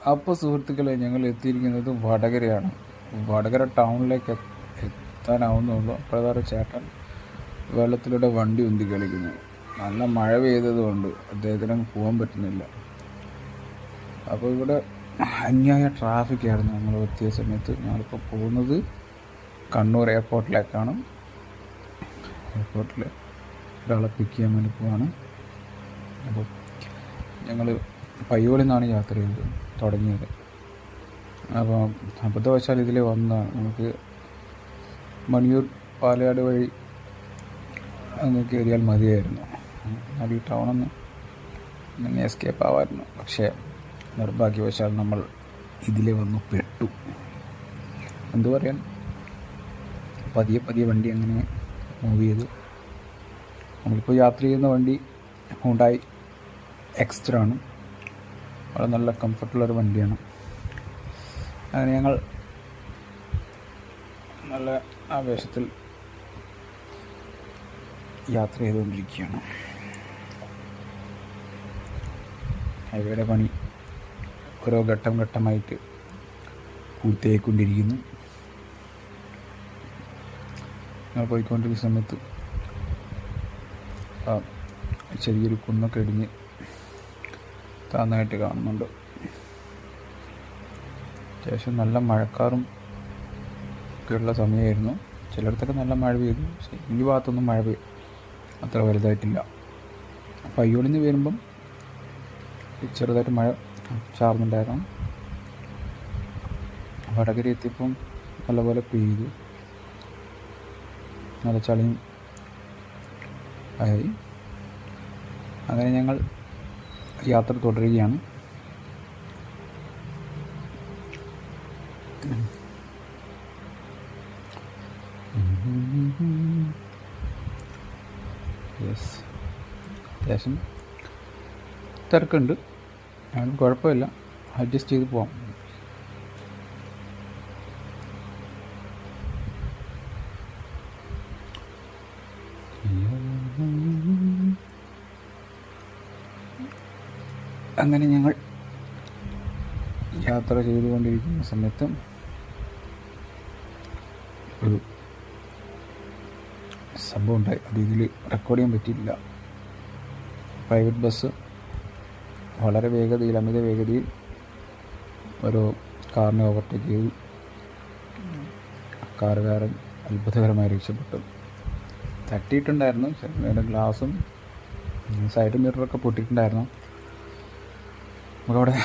അപ്പോൾ സുഹൃത്തുക്കളെ, ഞങ്ങൾ എത്തിയിരിക്കുന്നത് വടകരയാണ്. വടകര ടൗണിലേക്ക് എത്താനാവുന്നുള്ളൂ. അപ്പോഴാണ് ചേട്ടൻ വെള്ളത്തിലൂടെ വണ്ടി ഉന്തി കളിക്കുന്നു. നല്ല മഴ പെയ്തതുകൊണ്ട് അദ്ദേഹത്തിന് പോകാൻ പറ്റുന്നില്ല. അപ്പോൾ ഇവിടെ അന്യായ ട്രാഫിക്കായിരുന്നു ഞങ്ങൾ എത്തിയ സമയത്ത്. ഞങ്ങളിപ്പോൾ പോകുന്നത് കണ്ണൂർ എയർപോർട്ടിലേക്കാണ്. എയർപോർട്ടിൽ ഒരാളെ പിക്ക് ചെയ്യാൻ വേണ്ടി പോവാണ്. അപ്പോൾ ഞങ്ങൾ പയ്യോളിൽ നിന്നാണ് യാത്ര ചെയ്തത് തുടങ്ങിയത്. അപ്പോൾ അബദ്ധവശാൽ ഇതിൽ വന്നതാണ്. നമുക്ക് മണിയൂർ പാലയാട് വഴി അങ്ങ് കയറിയാൽ മതിയായിരുന്നു. എന്നാൽ ഈ ടൗണൊന്ന് ഇങ്ങനെ എസ്കേപ്പ് ആവാമായിരുന്നു. പക്ഷേ നിർഭാഗ്യവശാൽ നമ്മൾ ഇതിൽ വന്നു പെട്ടു. എന്തു പറയാൻ, പതിയെ വണ്ടി അങ്ങനെ മൂവ് ചെയ്തു. നമ്മളിപ്പോൾ യാത്ര ചെയ്യുന്ന വണ്ടി ഹുണ്ടായി എക്സ്ട്രാ ആണ്. വളരെ നല്ല കംഫർട്ടുള്ളൊരു വണ്ടിയാണ്. അങ്ങനെ ഞങ്ങൾ നല്ല ആവേശത്തിൽ യാത്ര ചെയ്തുകൊണ്ടിരിക്കുകയാണ്. ഹൈവേയുടെ പണി ഓരോ ഘട്ടം ഘട്ടമായിട്ട് പൂർത്തിയായിക്കൊണ്ടിരിക്കുന്നു. ഞങ്ങൾ പോയിക്കൊണ്ടിരിക്കുന്ന സമയത്ത് ചെറിയൊരു കുന്നൊക്കെ ഇടിഞ്ഞ് താന്നായിട്ട് കാണുന്നുണ്ട്. അത്യാവശ്യം നല്ല മഴക്കാറും ഒക്കെയുള്ള സമയമായിരുന്നു. ചിലയിടത്തൊക്കെ നല്ല മഴ പെയ്തു. പക്ഷേ ഈ ഭാഗത്തൊന്നും മഴ അത്ര വലുതായിട്ടില്ല. അപ്പോൾ അയ്യോളിൽ നിന്ന് വരുമ്പം ചെറുതായിട്ട് മഴ ചാർന്നുണ്ടായിരുന്നു. വടകര എത്തിയപ്പം നല്ലപോലെ പെയ്തു. നല്ല ചളിയും ആയി. അങ്ങനെ ഞങ്ങൾ യാത്ര തുടരുകയാണ്. അത്യാവശ്യം തിരക്കുണ്ട്, അതിനും കുഴപ്പമില്ല, അഡ്ജസ്റ്റ് ചെയ്ത് പോവാം. അങ്ങനെ ഞങ്ങൾ യാത്ര ചെയ്തുകൊണ്ടിരിക്കുന്ന സമയത്ത് ഒരു സംഭവം ഉണ്ടായി. അത് ഇതിൽ റെക്കോർഡ് ചെയ്യാൻ പറ്റിയില്ല. പ്രൈവറ്റ് ബസ് വളരെ വേഗതയിൽ, അമിത വേഗതയിൽ ഒരു കാറിനെ ഓവർടേക്ക് ചെയ്തു. കാറുകാരൻ അത്ഭുതകരമായി രക്ഷപ്പെട്ടു. തട്ടിയിട്ടുണ്ടായിരുന്നു. ചെറുതായിട്ട് ഗ്ലാസും സൈഡ് മിററൊക്കെ പൊട്ടിയിട്ടുണ്ടായിരുന്നു. നമുക്കവിടെ